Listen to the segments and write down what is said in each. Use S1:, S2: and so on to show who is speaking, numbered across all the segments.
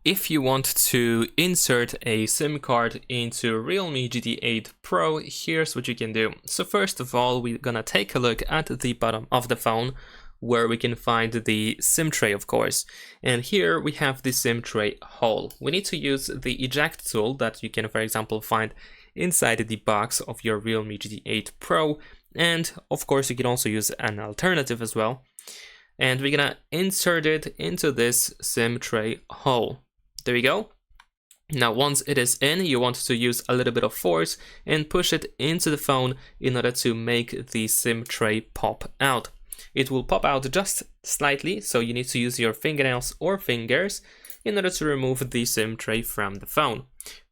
S1: If you want to insert a SIM card into Realme GT 8 Pro, here's what you can do. So first of all, we're gonna take a look at the bottom of the phone where we can find the SIM tray, of course. And here we have the SIM tray hole. We need to use the eject tool that you can, for example, find inside the box of your Realme GT 8 Pro. And of course, you can also use an alternative as well. And we're gonna insert it into this SIM tray hole. There we go. Now once it is in, you want to use a little bit of force and push it into the phone in order to make the SIM tray pop out. It will pop out just slightly, so you need to use your fingernails or fingers in order to remove the SIM tray from the phone.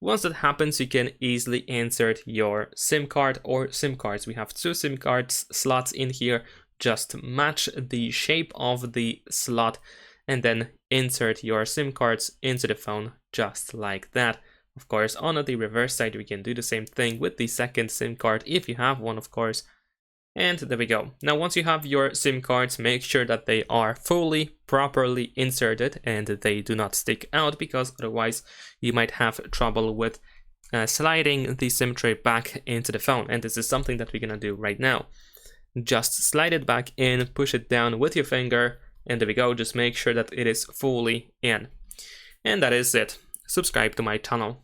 S1: Once that happens, you can easily insert your SIM card or SIM cards. We have two SIM cards slots in here. Just match the shape of the slot and then insert your SIM cards into the phone just like that. Of course, on the reverse side, we can do the same thing with the second SIM card if you have one, of course. And there we go. Now, once you have your SIM cards, make sure that they are fully, properly inserted and they do not stick out, because otherwise you might have trouble with sliding the SIM tray back into the phone. And this is something that we're gonna do right now. Just slide it back in, push it down with your finger, and there we go. Just make sure that it is fully in. And that is it. Subscribe to my channel.